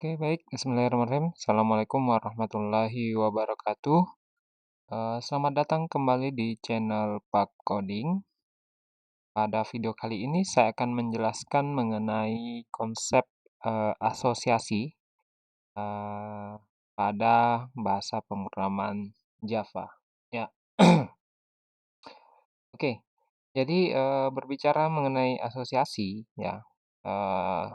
Oke, baik. Bismillahirrahmanirrahim. Assalamualaikum warahmatullahi wabarakatuh. Selamat datang kembali di channel Pak Coding. Pada video kali ini saya akan menjelaskan mengenai konsep asosiasi eh, pada bahasa pemrograman Java. Ya, oke. Jadi berbicara mengenai asosiasi, ya. eh,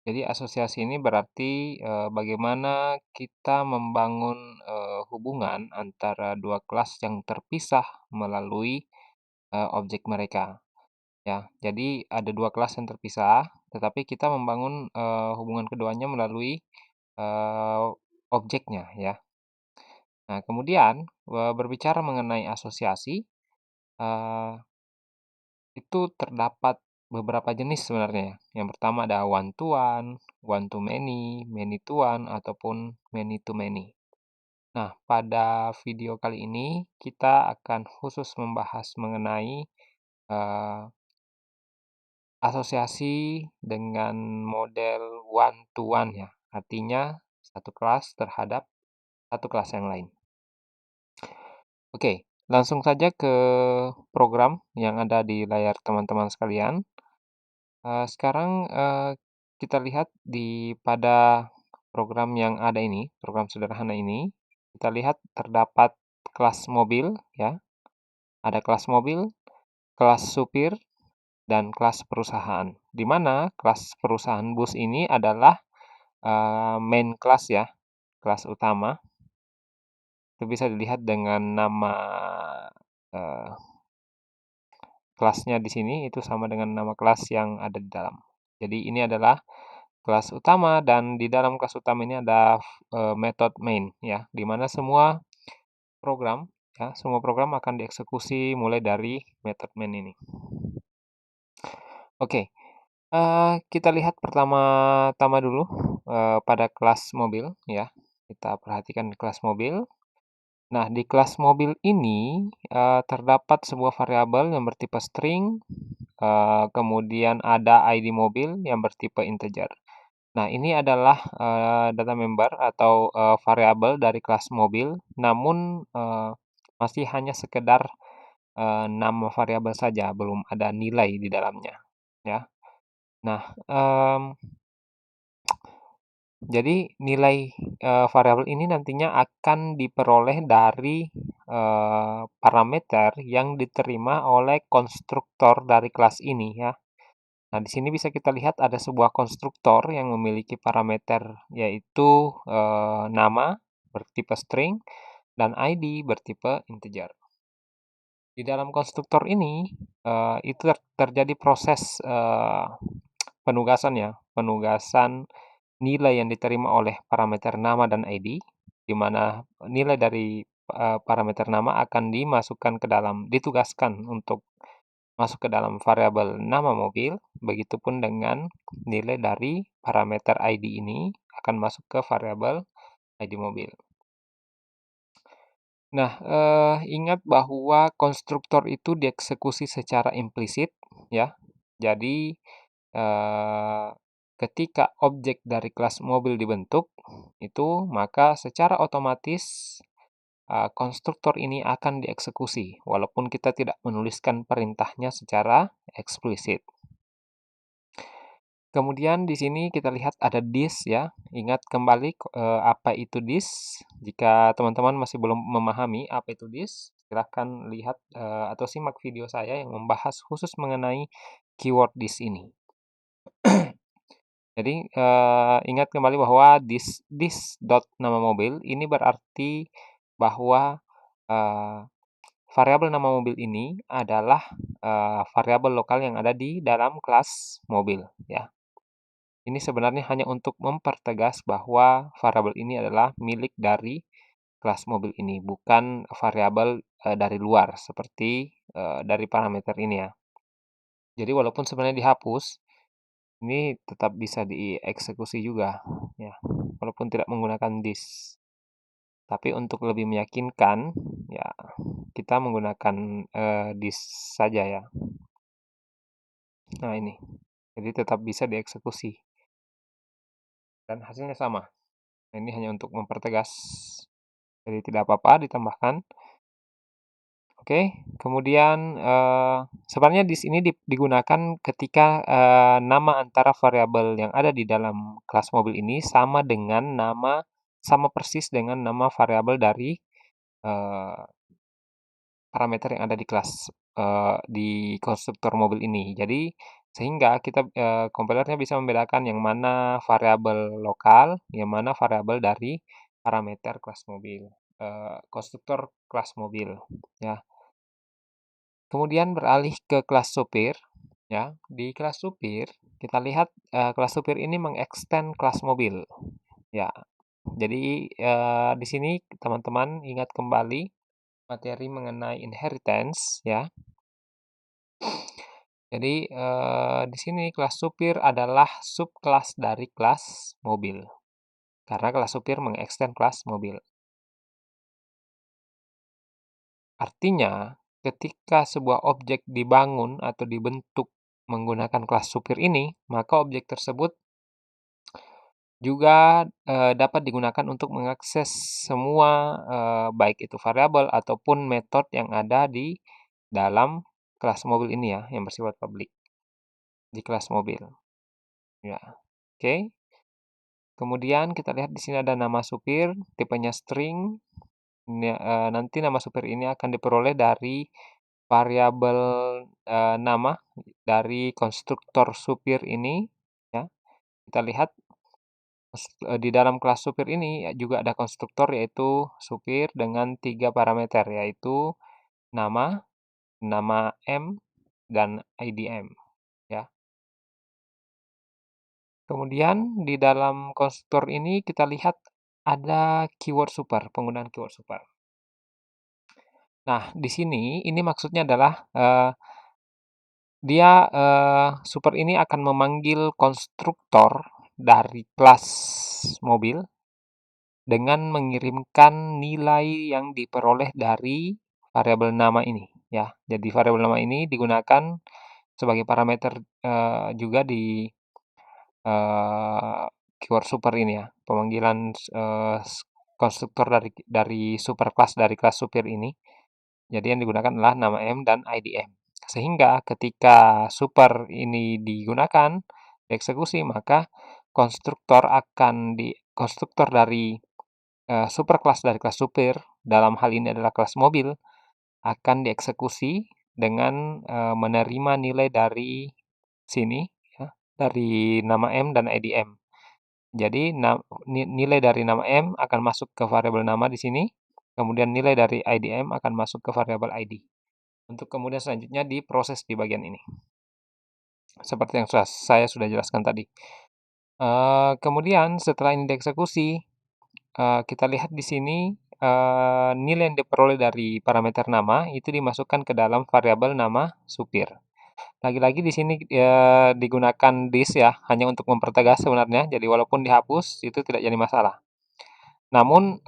Jadi asosiasi ini berarti bagaimana kita membangun hubungan antara dua kelas yang terpisah melalui objek mereka. Ya, jadi ada dua kelas yang terpisah, tetapi kita membangun hubungan keduanya melalui eh, objeknya, ya. Nah, kemudian berbicara mengenai asosiasi, eh, itu terdapat beberapa jenis sebenarnya. Yang pertama ada one to one to many to one, ataupun many to many. Nah, pada video kali ini kita akan khusus membahas mengenai uh, asosiasi dengan model one to one, ya. Artinya satu kelas terhadap satu kelas yang lain. Oke, langsung saja ke program yang ada di layar teman-teman sekalian. Sekarang kita lihat pada program yang ada ini, program sederhana ini, kita lihat terdapat kelas mobil, ya. Ada kelas mobil, kelas supir, dan kelas perusahaan. Di mana kelas perusahaan bus ini adalah main class, ya, kelas utama. Itu bisa dilihat dengan nama uh, kelasnya di sini, itu sama dengan nama kelas yang ada di dalam. Jadi ini adalah kelas utama, dan di dalam kelas utama ini ada method main, ya, di mana semua program, ya, semua program akan dieksekusi mulai dari method main ini. Oke, kita lihat pertama-tama dulu pada kelas mobil, ya. Kita perhatikan kelas mobil. Nah, di kelas mobil ini terdapat sebuah variabel yang bertipe string, kemudian ada ID mobil yang bertipe integer. Nah, ini adalah data member atau variabel dari kelas mobil, namun masih hanya sekedar nama variabel saja, belum ada nilai di dalamnya, ya. Nah, jadi nilai variabel ini nantinya akan diperoleh dari parameter yang diterima oleh konstruktor dari kelas ini, ya. Nah, di sini bisa kita lihat ada sebuah konstruktor yang memiliki parameter, yaitu nama bertipe string dan ID bertipe integer. Di dalam konstruktor ini itu terjadi proses penugasan, ya, penugasan nilai yang diterima oleh parameter nama dan ID, di mana nilai dari parameter nama akan ditugaskan untuk masuk ke dalam variabel nama mobil, begitupun dengan nilai dari parameter ID ini akan masuk ke variabel ID mobil. Nah, ingat bahwa konstruktor itu dieksekusi secara implisit, ya. Jadi, ketika objek dari kelas mobil dibentuk, maka secara otomatis konstruktor ini akan dieksekusi, walaupun kita tidak menuliskan perintahnya secara eksplisit. Kemudian di sini kita lihat ada this, ya. Ingat kembali apa itu this. Jika teman-teman masih belum memahami apa itu this, silahkan lihat atau simak video saya yang membahas khusus mengenai keyword this ini. Jadi ingat kembali bahwa this dot nama mobil ini berarti bahwa variabel nama mobil ini adalah variabel lokal yang ada di dalam kelas mobil, ya. Ini sebenarnya hanya untuk mempertegas bahwa variabel ini adalah milik dari kelas mobil ini, bukan variabel dari luar seperti dari parameter ini, ya. Jadi walaupun sebenarnya dihapus, ini tetap bisa dieksekusi juga, ya, walaupun tidak menggunakan this. Tapi untuk lebih meyakinkan, ya, kita menggunakan this saja, ya. Nah, ini. Jadi tetap bisa dieksekusi. dan hasilnya sama. Nah, ini hanya untuk mempertegas, jadi tidak apa-apa ditambahkan. Oke, kemudian sebenarnya di sini digunakan ketika nama antara variabel yang ada di dalam kelas mobil ini sama persis dengan nama variabel dari eh, parameter yang ada di kelas di konstruktor mobil ini. Jadi sehingga kompilernya bisa membedakan yang mana variabel lokal, yang mana variabel dari parameter kelas mobil, konstruktor kelas mobil, ya. Kemudian beralih ke kelas supir, ya. Di kelas supir, kita lihat kelas supir ini mengextend kelas mobil, ya. Jadi di sini teman-teman ingat kembali materi mengenai inheritance, ya. Jadi di sini kelas supir adalah subkelas dari kelas mobil, karena kelas supir mengextend kelas mobil. Artinya, ketika sebuah objek dibangun atau dibentuk menggunakan kelas supir ini, maka objek tersebut juga dapat digunakan untuk mengakses semua baik itu variabel ataupun metode yang ada di dalam kelas mobil ini ya, yang bersifat publik di kelas mobil. Ya, oke. Kemudian kita lihat di sini ada nama supir, tipenya string. Nanti nama supir ini akan diperoleh dari variabel nama dari konstruktor supir ini, ya. Kita lihat di dalam kelas supir ini juga ada konstruktor yaitu supir dengan 3 parameter yaitu nama, nama M, dan IDM, ya. Kemudian di dalam konstruktor ini kita lihat ada keyword super, penggunaan keyword super. Nah, di sini ini maksudnya adalah super ini akan memanggil konstruktor dari kelas mobil dengan mengirimkan nilai yang diperoleh dari variabel nama ini, ya. Jadi variabel nama ini digunakan sebagai parameter juga di keyword super ini ya, pemanggilan konstruktor dari superclass dari kelas supir ini. Jadi yang digunakan adalah nama M dan IDM. Sehingga ketika super ini digunakan, dieksekusi, maka konstruktor dari superclass dari kelas supir, dalam hal ini adalah kelas mobil, akan dieksekusi dengan menerima nilai dari sini, ya, dari nama M dan IDM. Jadi nilai dari nama M akan masuk ke variabel nama di sini, kemudian nilai dari IDM akan masuk ke variabel ID. Untuk kemudian selanjutnya diproses di bagian ini. Seperti yang saya sudah jelaskan tadi. Kemudian setelah ini dieksekusi, kita lihat di sini nilai yang diperoleh dari parameter nama itu dimasukkan ke dalam variabel nama supir. Lagi-lagi di sini digunakan this ya, hanya untuk mempertegas sebenarnya. Jadi walaupun dihapus itu tidak jadi masalah. Namun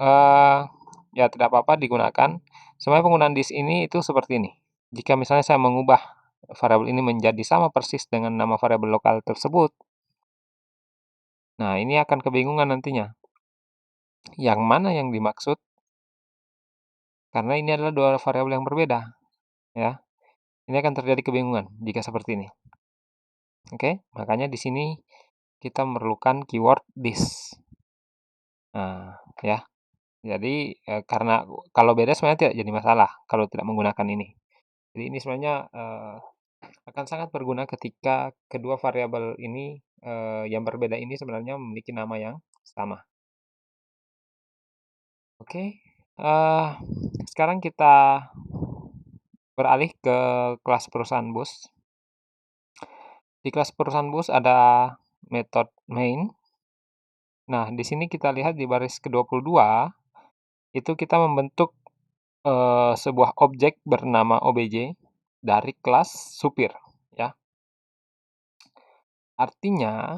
ya tidak apa-apa digunakan. Sebenarnya penggunaan this ini itu seperti ini. Jika misalnya saya mengubah variabel ini menjadi sama persis dengan nama variabel lokal tersebut, nah ini akan kebingungan nantinya. Yang mana yang dimaksud? Karena ini adalah dua variabel yang berbeda, ya. Ini akan terjadi kebingungan jika seperti ini. Oke, makanya di sini kita memerlukan keyword this. Nah, ya. Jadi karena kalau beda sebenarnya tidak jadi masalah kalau tidak menggunakan ini. Jadi ini sebenarnya akan sangat berguna ketika kedua variabel ini yang berbeda ini sebenarnya memiliki nama yang sama. Oke, sekarang kita beralih ke kelas perusahaan bus. Di kelas perusahaan bus ada metode main. Nah, di sini kita lihat di baris ke-22 itu kita membentuk sebuah objek bernama OBJ dari kelas supir, ya. Artinya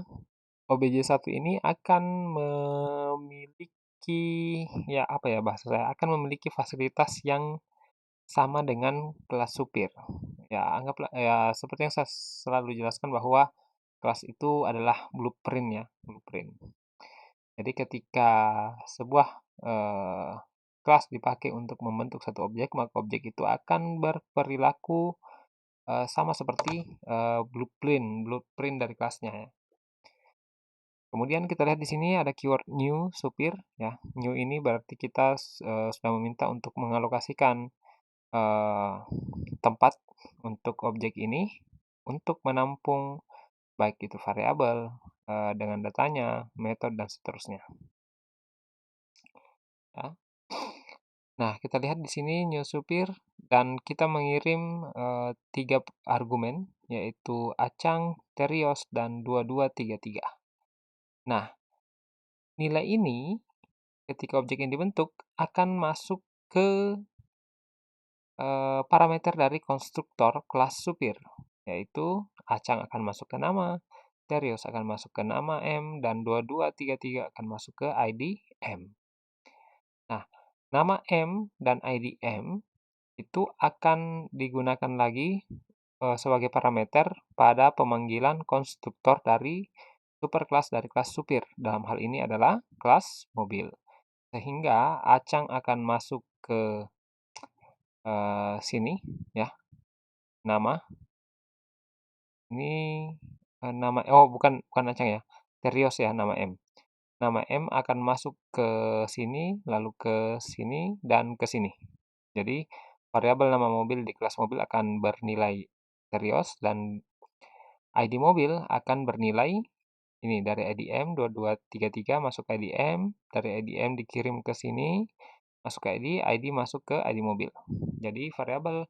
OBJ1 ini akan memiliki, ya apa ya bahasa saya, akan memiliki fasilitas yang sama dengan kelas supir. Ya, anggaplah ya seperti yang saya selalu jelaskan bahwa kelas itu adalah blueprint ya, blueprint. Jadi ketika sebuah kelas dipakai untuk membentuk satu objek, maka objek itu akan berperilaku sama seperti blueprint dari kelasnya ya. Kemudian kita lihat di sini ada keyword new supir ya. New ini berarti kita sudah meminta untuk mengalokasikan tempat untuk objek ini untuk menampung baik itu variabel dengan datanya, metode dan seterusnya. Ya. Nah, kita lihat di sini new supir dan kita mengirim 3 argumen yaitu acang, terios dan 2233. Nah, nilai ini ketika objek yang dibentuk akan masuk ke parameter dari konstruktor kelas supir, yaitu acang akan masuk ke nama, terios akan masuk ke nama M, dan 2233 akan masuk ke ID M. Nah, nama M dan ID M itu akan digunakan lagi sebagai parameter pada pemanggilan konstruktor dari superkelas dari kelas supir. Dalam hal ini adalah kelas mobil. Sehingga acang akan masuk ke sini ya. Nama ini nama bukan acang ya. Terios ya nama M. Nama M akan masuk ke sini, lalu ke sini dan ke sini. Jadi variabel nama mobil di kelas mobil akan bernilai terios dan ID mobil akan bernilai ini dari ID M 2233 masuk ke ID M, dari ID M dikirim ke sini, masuk ke ID masuk ke ID mobil. Jadi variabel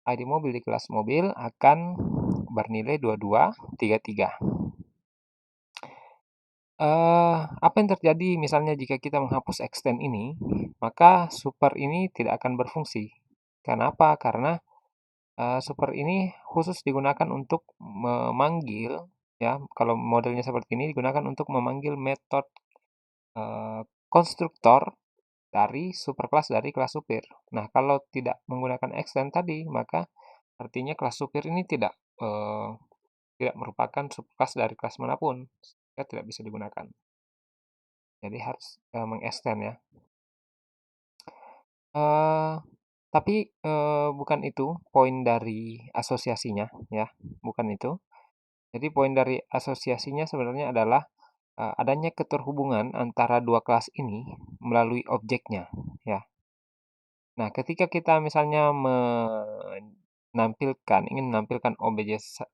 ID mobil di kelas mobil akan bernilai 2233. Apa yang terjadi misalnya jika kita menghapus extend ini, maka super ini tidak akan berfungsi. Kenapa? Karena super ini khusus digunakan untuk memanggil, ya, kalau modelnya seperti ini digunakan untuk memanggil metode konstruktor dari superclass dari kelas supir. Nah, kalau tidak menggunakan extend tadi, maka artinya kelas supir ini tidak merupakan subclass dari kelas manapun, sehingga tidak bisa digunakan. Jadi harus mengextend ya. Tapi bukan itu poin dari asosiasinya ya, bukan itu. Jadi poin dari asosiasinya sebenarnya adalah adanya keterhubungan antara dua kelas ini melalui objeknya ya. Nah, ketika kita misalnya ingin menampilkan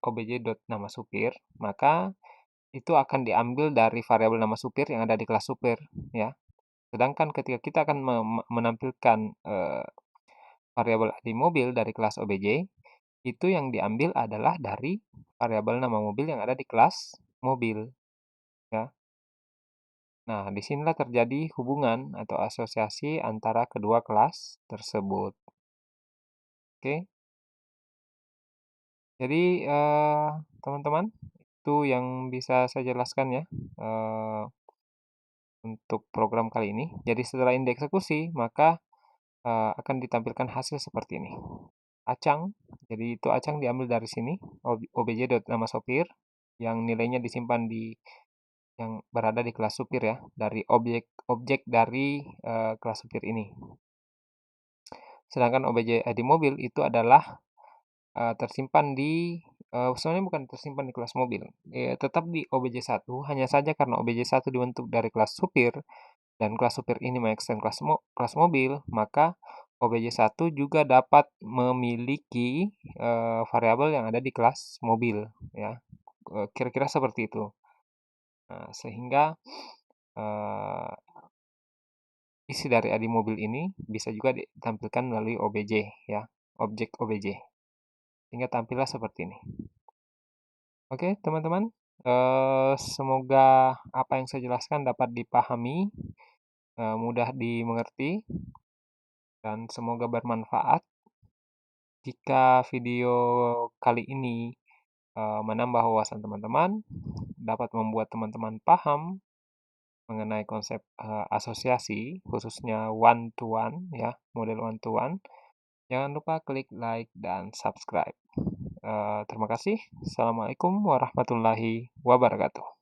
obj.nama supir, maka itu akan diambil dari variabel nama supir yang ada di kelas supir ya. Sedangkan ketika kita akan menampilkan variabel ID mobil dari kelas obj, itu yang diambil adalah dari variabel nama mobil yang ada di kelas mobil ya. Nah, disinilah terjadi hubungan atau asosiasi antara kedua kelas tersebut. Oke. Jadi teman-teman, itu yang bisa saya jelaskan ya untuk program kali ini. Jadi setelah ini dieksekusi, maka akan ditampilkan hasil seperti ini. Acang, jadi itu acang diambil dari sini, obj.nama sopir, yang nilainya disimpan di yang berada di kelas supir ya, dari objek dari kelas supir ini. Sedangkan obj ID mobil itu adalah tersimpan di sebenarnya bukan tersimpan di kelas mobil, tetap di obj1, hanya saja karena obj1 dibentuk dari kelas supir dan kelas supir ini mengekstend kelas mobil, maka obj1 juga dapat memiliki variabel yang ada di kelas mobil ya. Kira-kira seperti itu. Nah, sehingga isi dari ID mobil ini bisa juga ditampilkan melalui OBJ ya, objek OBJ. Sehingga tampillah seperti ini. Oke, teman-teman. Semoga apa yang saya jelaskan dapat dipahami, mudah dimengerti, dan semoga bermanfaat. Jika video kali ini menambah wawasan teman-teman, dapat membuat teman-teman paham mengenai konsep asosiasi, khususnya one-to-one ya, model one-to-one. Jangan lupa klik like dan subscribe. Terima kasih. Assalamualaikum warahmatullahi wabarakatuh.